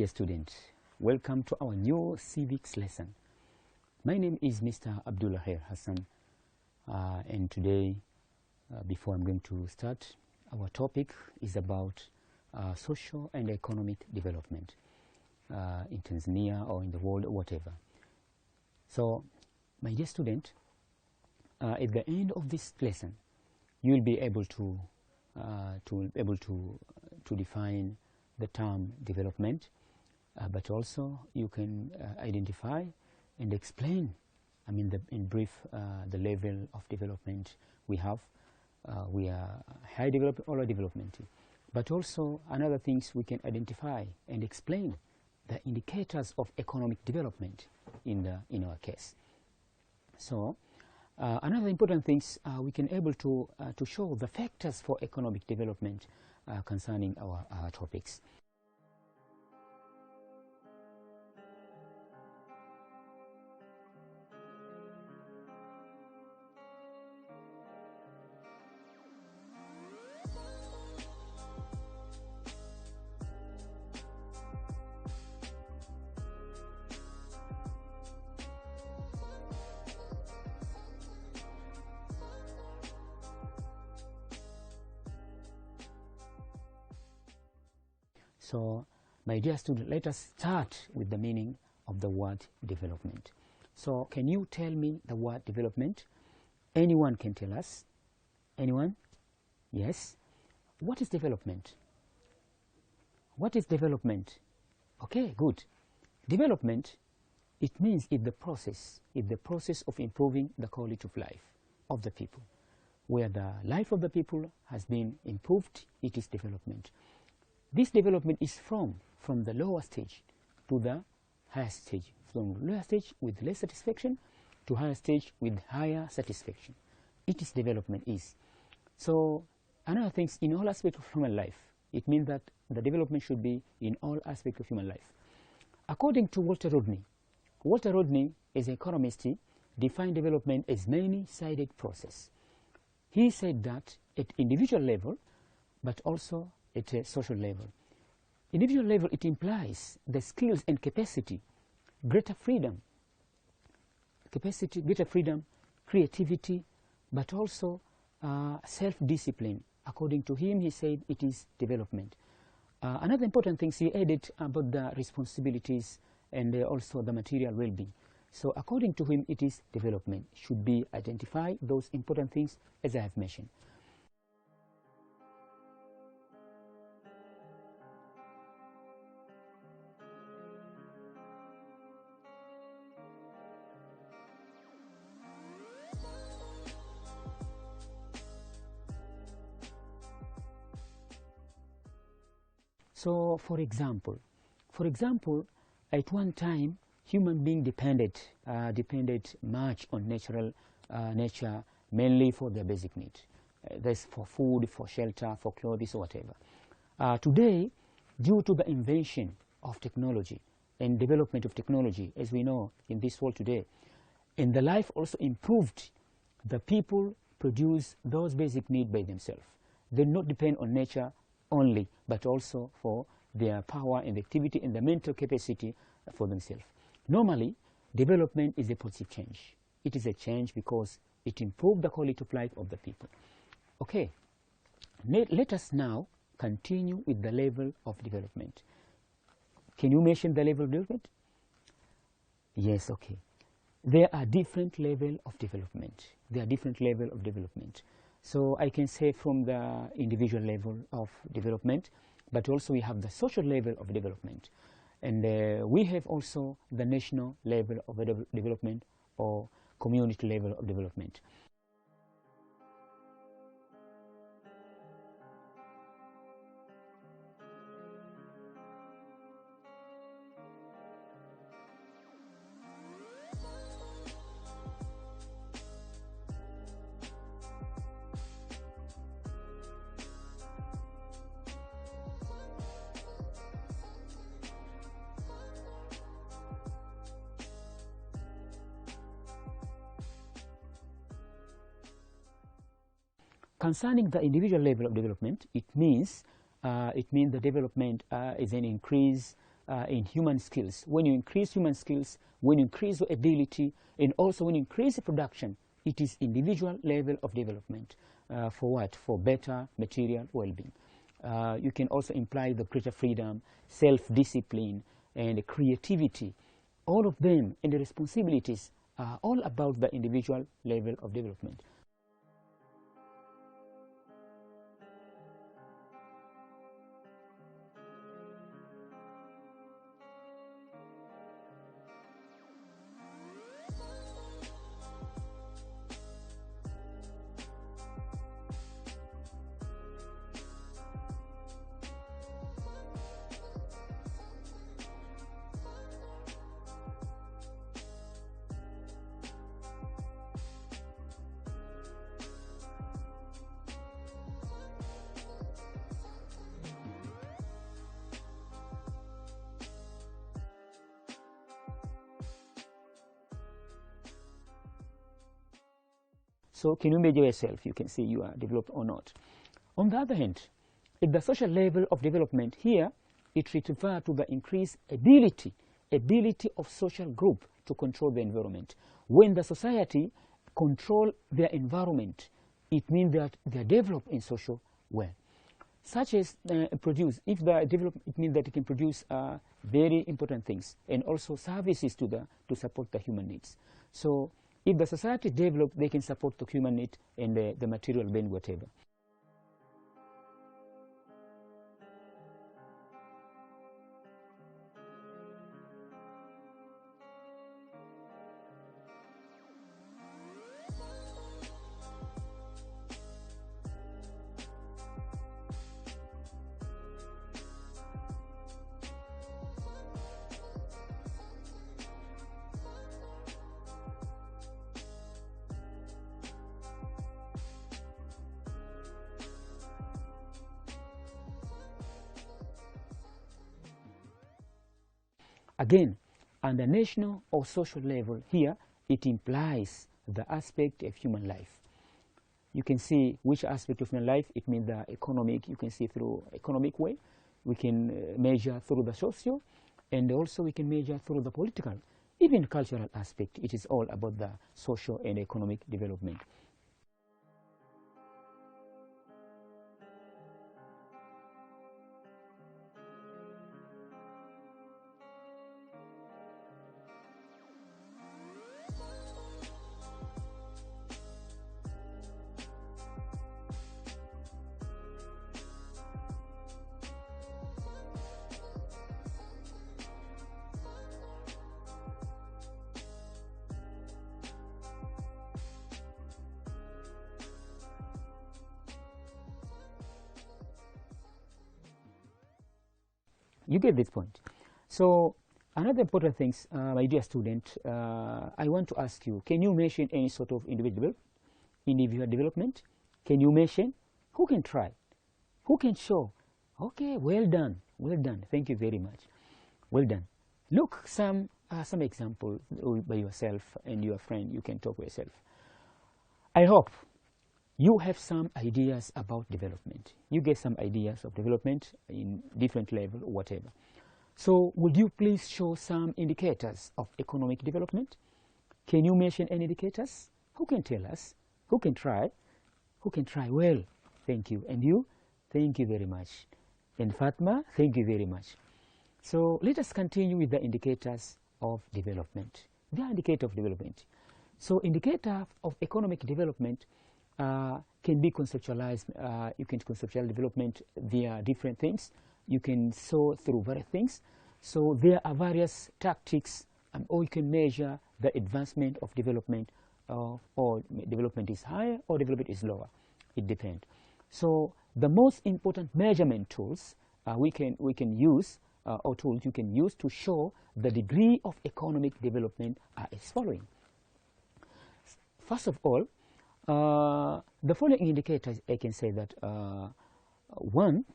dear student, welcome to our new civics lesson. My name is Mr. Abdullah Hassan, and today, before I'm going to start, our topic is about social and economic development in Tanzania or in the world or whatever. So, my dear student, at the end of this lesson, you will be able to define the term development, but also you can identify and explain, in brief, the level of development we have. We are high development or low development, but also another things we can identify and explain the indicators of economic development in our case. So another important things we can able to show the factors for economic development concerning our topics. So, my dear student, let us start with the meaning of the word development. So, can you tell me the word development? Anyone can tell us? Anyone? Yes? What is development? What is development? Okay, good. Development, it means it's the process of improving the quality of life of the people. Where the life of the people has been improved, it is development. This development is from the lower stage to the higher stage, from lower stage with less satisfaction to higher stage with higher satisfaction. It is development is. So another thing, in all aspects of human life, it means that the development should be in all aspects of human life. According to Walter Rodney as an economist, defined development as many-sided process. He said that at individual level, but also at a social level. Individual level, it implies the skills and capacity, greater freedom, creativity, but also self-discipline. According to him, he said it is development. Another important thing he added about the responsibilities and also the material well-being. So according to him, it is development. Should be identify those important things as I have mentioned. So, for example, at one time, human being depended much on nature, mainly for their basic needs. That's for food, for shelter, for clothes, or whatever. Today, due to the invention of technology and development of technology, as we know in this world today, and the life also improved, the people produce those basic needs by themselves. They not depend on nature only, but also for their power and activity and the mental capacity for themselves. Normally, development is a positive change. It is a change because it improves the quality of life of the people. Okay, let us now continue with the level of development. Can you mention the level of development? Yes, okay. There are different levels of development. So I can say from the individual level of development, but also we have the social level of development. And we have also the national level of development or community level of development. Concerning the individual level of development, it means the development is an increase in human skills. When you increase human skills, when you increase your ability, and also when you increase the production, it is individual level of development. For what? For better material well-being. You can also imply the greater freedom, self-discipline, and creativity. All of them and the responsibilities are all about the individual level of development. So can you measure yourself? You can see you are developed or not. On the other hand, at the social level of development here, it refers to the increased ability of social group to control the environment. When the society control their environment, it means that they are developed in social well. Such as produce, if they develop, it means that it can produce very important things and also services to support the human needs. So if the society develops, they can support the human need and the material being whatever. Again, on the national or social level here, it implies the aspect of human life. You can see which aspect of human life. It means the economic, you can see through economic way. We can measure through the social, and also we can measure through the political, even cultural aspect. It is all about the social and economic development. You get this point. So another important thing, my dear student, I want to ask you, can you mention any sort of individual development? Can you mention? Who can try? Who can show? Okay, well done, well done. Thank you very much. Well done. Look, some example by yourself and your friend. You can talk with yourself. I hope you have some ideas about development. You get some ideas of development in different level, whatever. So would you please show some indicators of economic development? Can you mention any indicators? Who can tell us? Who can try? Who can try? Well, thank you. And you? Thank you very much. And Fatma, thank you very much. So let us continue with the indicators of development. The indicator of development. So indicator of economic development can be conceptualized. You can conceptualize development via different things. You can show through various things. So there are various tactics, or you can measure the advancement of development, or development is higher or development is lower. It depends. So the most important measurement tools we can use, or tools you can use to show the degree of economic development are as following. First of all, the following indicators, I can say that one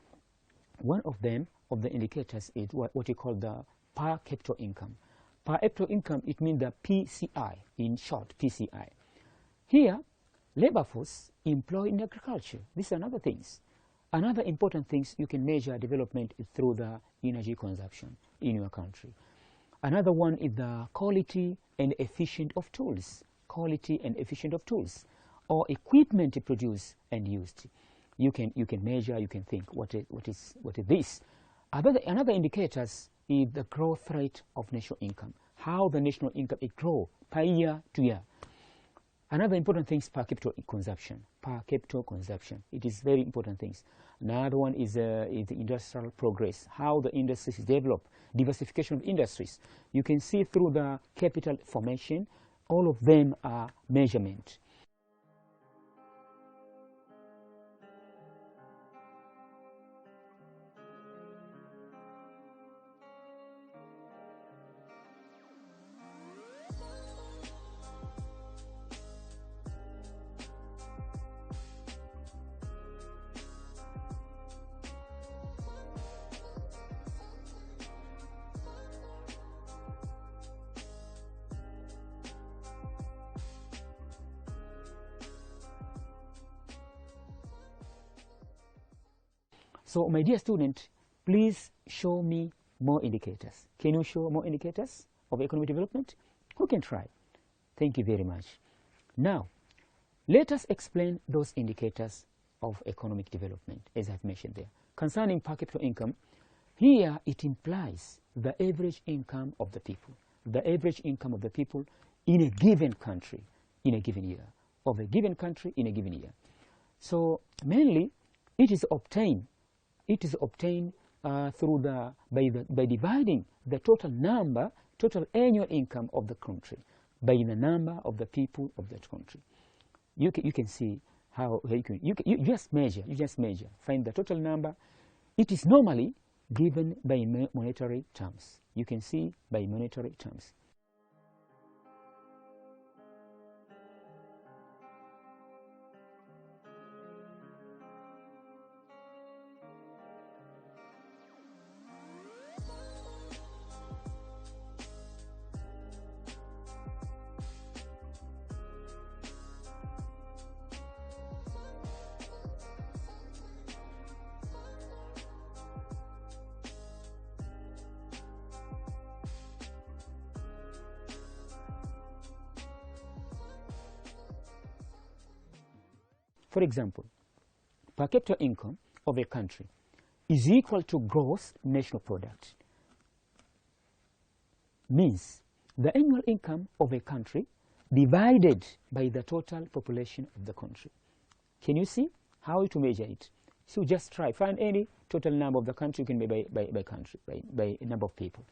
of them, of the indicators, is what you call the per capita income. Per capita income, it means the PCI, in short, PCI. Here, labor force employed in agriculture. These are another things. Another important things you can measure development is through the energy consumption. in your country. Another one is the quality and efficient of tools, quality and efficient of tools, or equipment produced and used. You can measure, you can think what is this. Another indicators is the growth rate of national income, how the national income it grow per year to year. Another important thing is per capita consumption. Per capita consumption, it is very important things. Another one is the industrial progress, how the industries develop, diversification of industries. You can see through the capital formation, all of them are measurement. So, my dear student, please show me more indicators. Can you show more indicators of economic development? Who can try? Thank you very much. Now, let us explain those indicators of economic development, as I've mentioned there. Concerning per capita income, here it implies the average income of the people, the average income of the people in a given country, in a given year, of a given country in a given year. So, mainly, it is obtained through by dividing the total annual income of the country by the number of the people of that country. You can see how you just measure, find the total number. It is normally given by monetary terms. You can see by monetary terms. For example, per capita income of a country is equal to gross national product. Means the annual income of a country divided by the total population of the country. Can you see how to measure it? So just try, find any total number of the country, you can be by country, by number of people.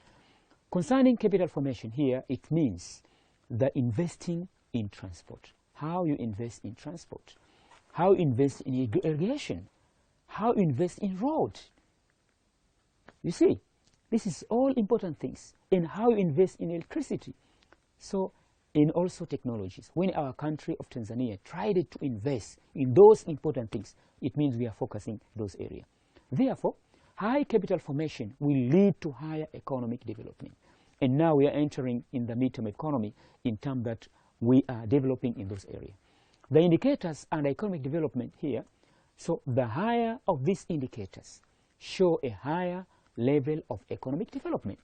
Concerning capital formation here, it means the investing in transport. How you invest in transport, how you invest in irrigation, how you invest in road. You see, this is all important things. And how you invest in electricity. So, and also technologies. When our country of Tanzania tried to invest in those important things, it means we are focusing those areas. Therefore, high capital formation will lead to higher economic development. And now we are entering in the midterm economy in terms that we are developing in those areas. The indicators under economic development here, so the higher of these indicators show a higher level of economic development.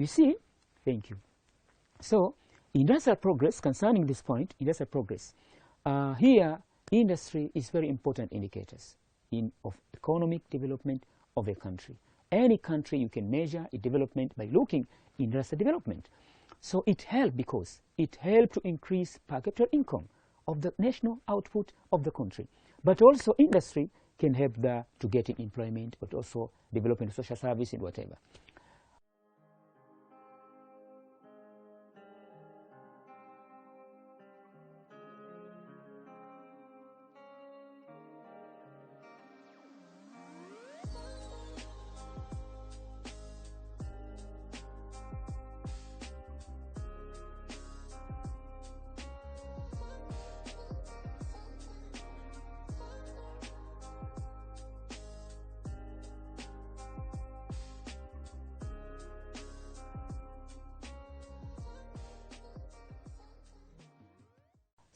You see, thank you. So, industrial progress, concerning this point, industrial progress, here industry is very important indicators of economic development of a country. Any country you can measure its development by looking industrial development. So it helps because it helps to increase per capita income of the national output of the country. But also industry can help to get employment, but also developing social service and whatever.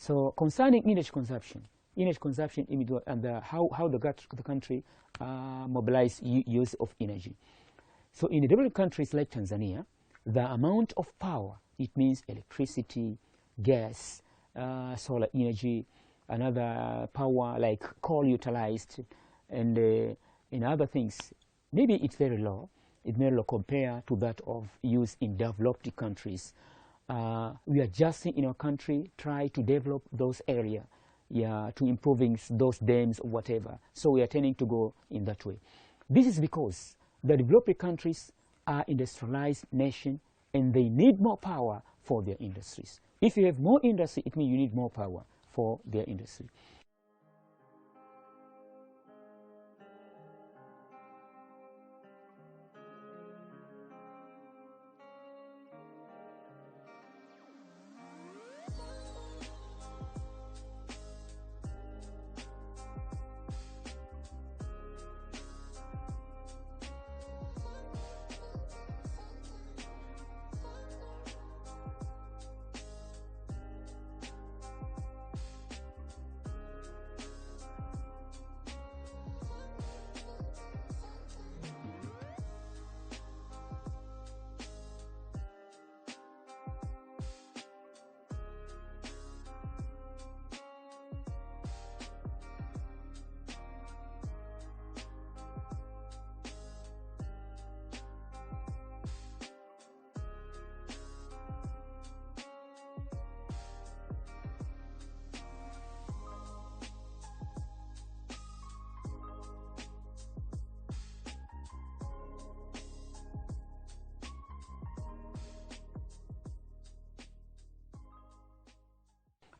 So concerning energy consumption and how the country mobilize use of energy. So in developing countries like Tanzania, the amount of power, it means electricity, gas, solar energy, another power like coal utilized, and in other things, maybe it's very low. It may low compared to that of use in developed countries. We are just in our country try to develop those areas, to improving those dams or whatever. So we are tending to go in that way. This is because the developed countries are industrialized nation and they need more power for their industries. If you have more industry, it means you need more power for their industry.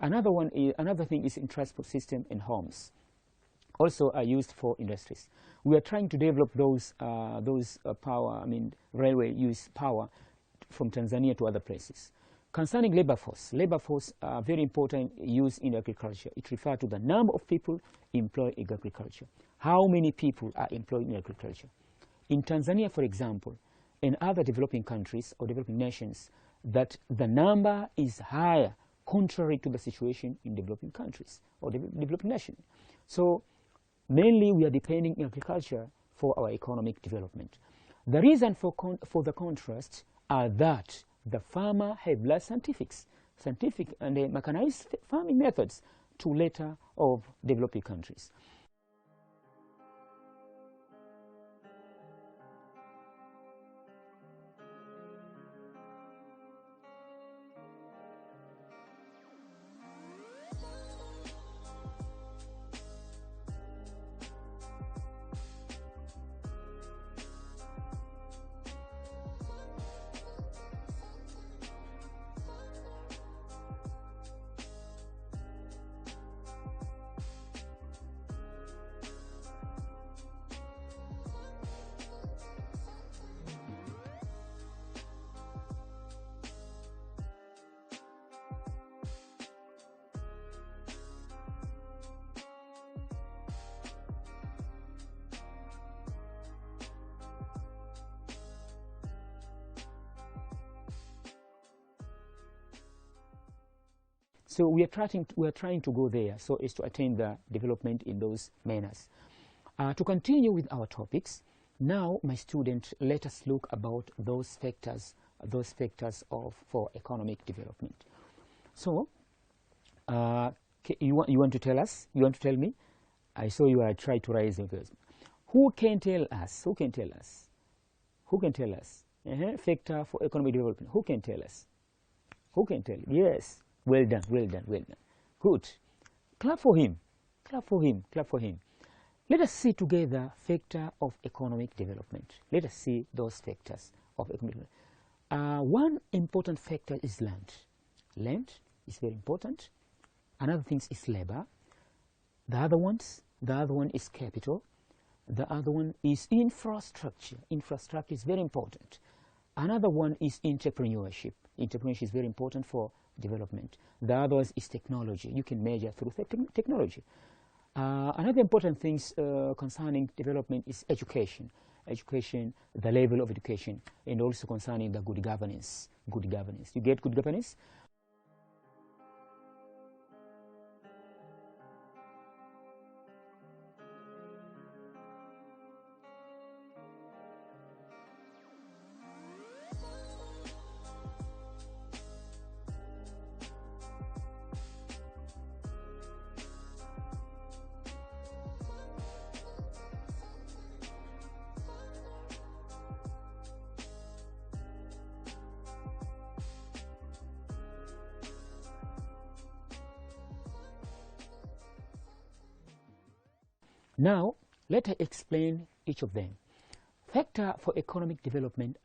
Another thing is in transport system and homes, also are used for industries. We are trying to develop those power, railway use power from Tanzania to other places. Concerning labor force are very important use in agriculture. It refers to the number of people employed in agriculture. How many people are employed in agriculture? In Tanzania, for example, in other developing countries or developing nations, that the number is higher contrary to the situation in developing countries or developing nations. So mainly we are depending on agriculture for our economic development. The reason for the contrast are that the farmer have less scientific and mechanized farming methods to later of developing countries. So we are trying to go there so as to attain the development in those manners. To continue with our topics, now my student, let us look about those factors for economic development. So you want to tell us? You want to tell me? I saw you are trying to raise your voice. Who can tell us? Who can tell us? Who can tell us? Factor for economic development. Who can tell us? Who can tell? Yes. Well done, well done, well done. Good. Clap for him. Clap for him. Clap for him. Let us see together factor of economic development. Let us see those factors of economic development. One important factor is land. Land is very important. Another thing is labor. The other one is capital. The other one is infrastructure. Infrastructure is very important. Another one is entrepreneurship. Entrepreneurship is very important for development. The other one is technology. You can measure through technology. Another important thing concerning development is education. Education, the level of education, and also concerning the good governance. Good governance. You get good governance? Now, let us explain each of them. Factor for economic development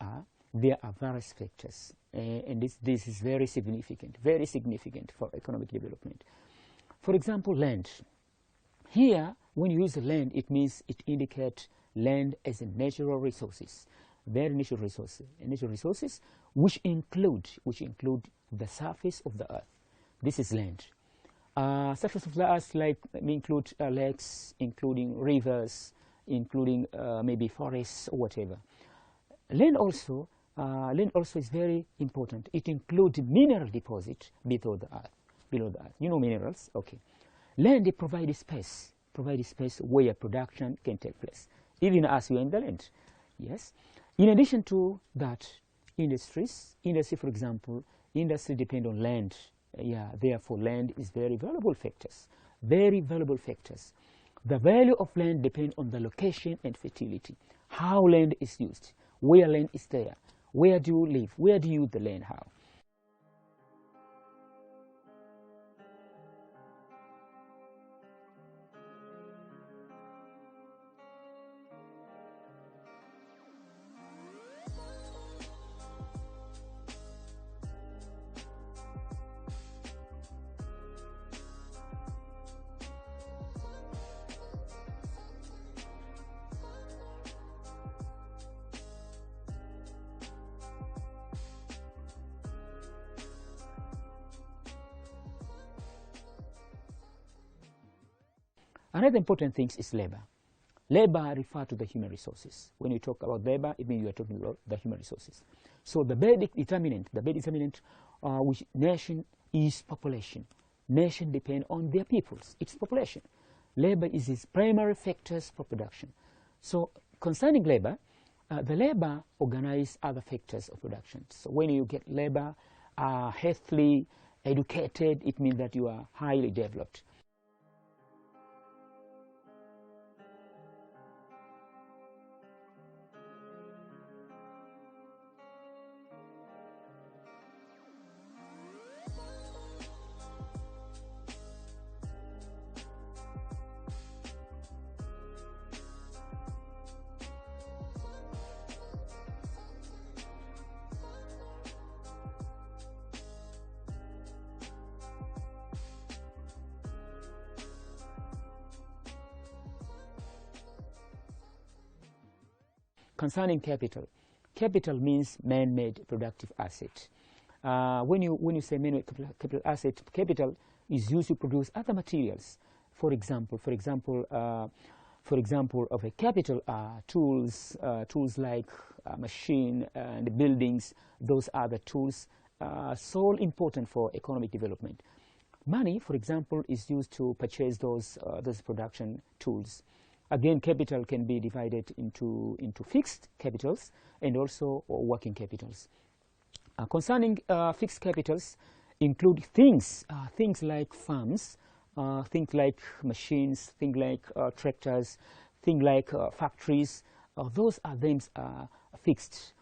there are various factors, and this is very significant for economic development. For example, land. Here, when you use land, it means it indicates land as a natural resources, very natural resources, which include the surface of the earth. This is land. Surface of the earth like include lakes, including rivers, including maybe forests or whatever. Land also is very important. It includes mineral deposit below the earth. You know minerals, okay. Land provides space where production can take place, even as we are in the land. Yes. In addition to that, industry, for example, industry depend on land. Yeah, therefore, land is very valuable factors. The value of land depends on the location and fertility. How land is used, where land is there, where do you live, where do you use the land, how. Another important thing is labor. Labor refers to the human resources. When you talk about labor, it means you are talking about the human resources. So the basic determinant which nation is population. Nation depend on their peoples, its population. Labor is its primary factors for production. So concerning labor, the labor organize other factors of production. So when you get labor healthily educated, it means that you are highly developed. Concerning capital, capital means man-made productive asset. When you say man-made capital asset, capital is used to produce other materials. For example, of a capital tools like machine and buildings. Those are the tools so important for economic development. Money, for example, is used to purchase those production tools. Again, capital can be divided into fixed capitals and also working capitals. Concerning fixed capitals, include things like farms, things like machines, things like tractors, things like factories. Those are things fixed.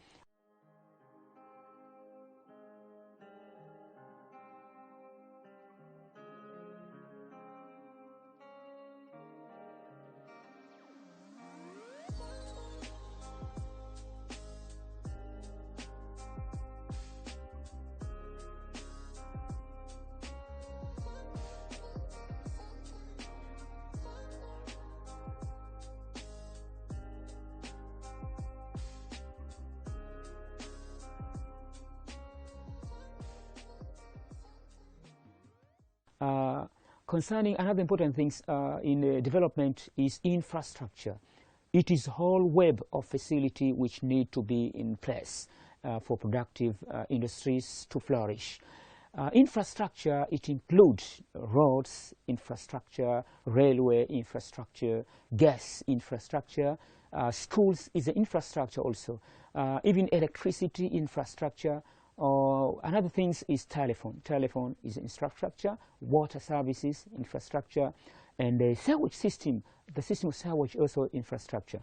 Concerning another important things in development is infrastructure. It is a whole web of facility which need to be in place for productive industries to flourish. Infrastructure, it includes roads infrastructure, railway infrastructure, gas infrastructure, schools is an infrastructure also, even electricity infrastructure. Another thing is telephone. Telephone is infrastructure, water services infrastructure, and the sewage system. The system of sewage also infrastructure.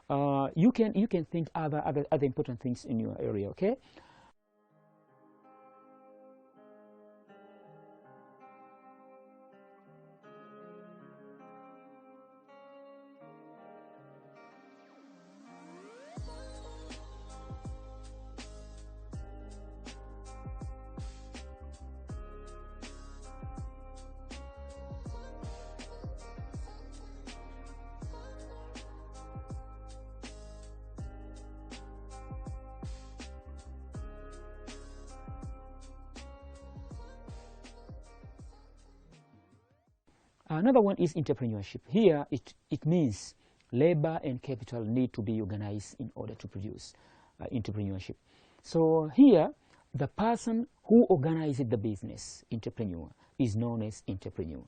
You can think other important things in your area. Okay. Another one is entrepreneurship. Here it means labor and capital need to be organized in order to produce entrepreneurship. So here the person who organizes the business, entrepreneur, is known as entrepreneur.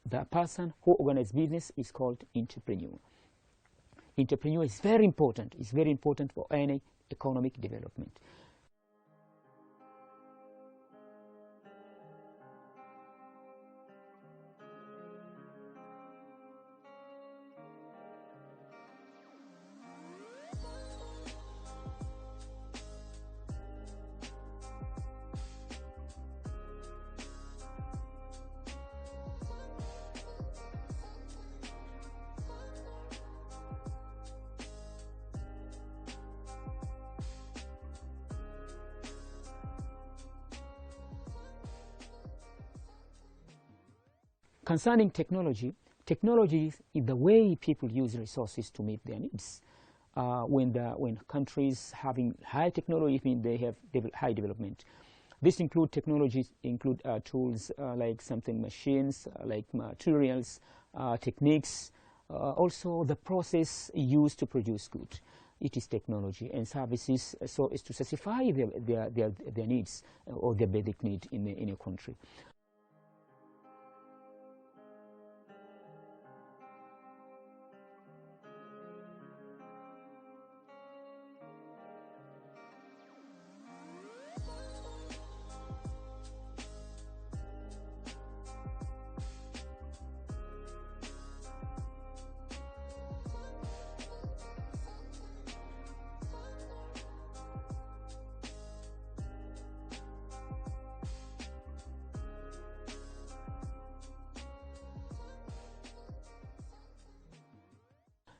The person who organizes business is called entrepreneur. Entrepreneur is very important. It's very important for any economic development. Concerning technology, technology is the way people use resources to meet their needs. When countries having high technology, mean they have high development. This include technologies, tools like something machines, like materials, techniques, also the process used to produce goods. It is technology, and services so is to satisfy their needs or their basic need in a country.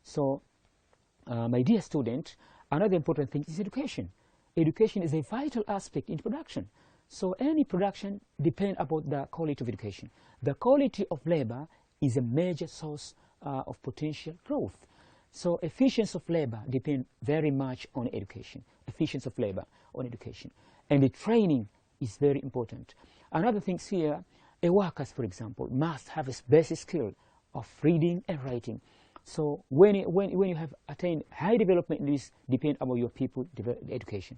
So, my dear student, another important thing is education. Education is a vital aspect in production. So any production depends upon the quality of education. The quality of labor is a major source of potential growth. So efficiency of labor depends very much on education. Efficiency of labor on education. And the training is very important. Another thing here, a worker, for example, must have a basic skill of reading and writing. So when you have attained high development, this depends upon your people education.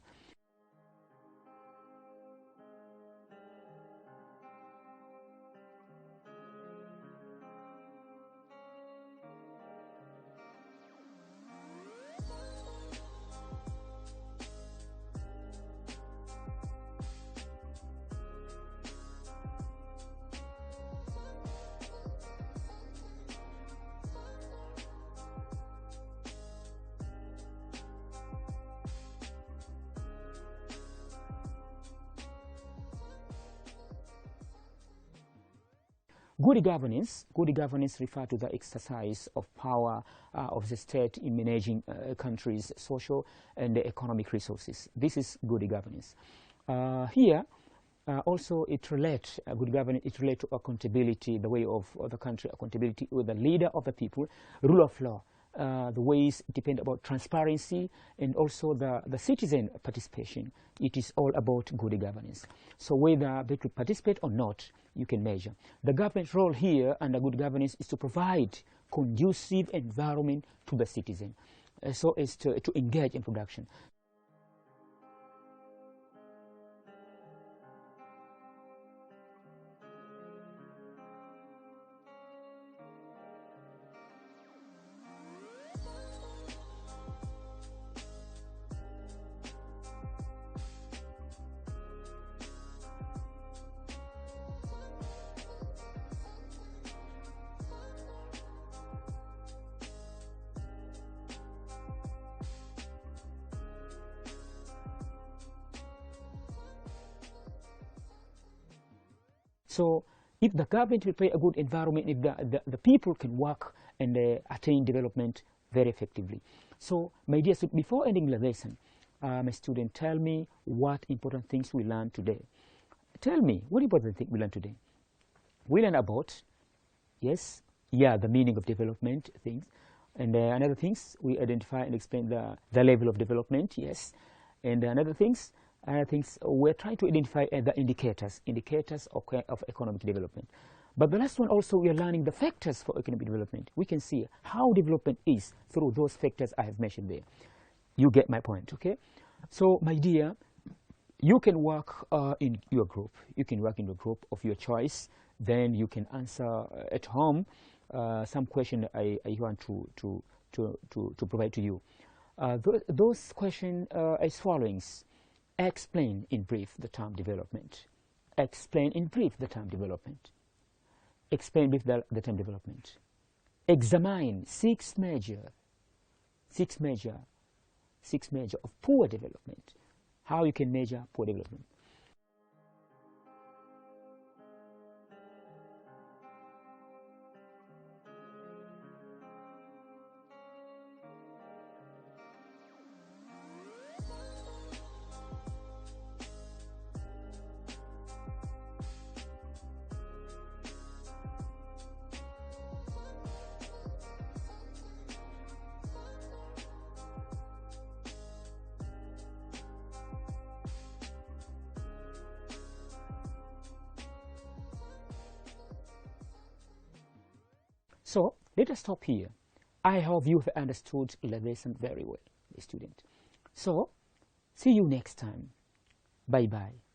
Good governance refers to the exercise of power of the state in managing a country's social and economic resources. This is good governance. Here, also it relates, good governance, it relates to accountability, the way of the country, accountability with the leader of the people, rule of law. The ways depend about transparency and also the citizen participation. It is all about good governance. So whether they could participate or not, you can measure. The government's role here under good governance is to provide conducive environment to the citizen, so as to engage in production. So if the government will create a good environment, if the people can work and attain development very effectively. So my dear student, before ending the lesson, my student, tell me what important things we learned today. Tell me, what important thing we learned today? We learned about, yes, the meaning of development things. And another things, we identify and explain the level of development, yes. And another things we're trying to identify the indicators of economic development. But the last one also, we are learning the factors for economic development. We can see how development is through those factors I have mentioned there. You get my point, okay? So, my dear, you can work in your group. You can work in the group of your choice. Then you can answer at home some question I want to provide to you. Those questions as follows. Explain in brief the term development. Explain in brief the term development. Explain with the term development. Examine six measures of poor development. How you can measure poor development. So let us stop here. I hope you have understood the lesson very well, the student. So see you next time. Bye-bye.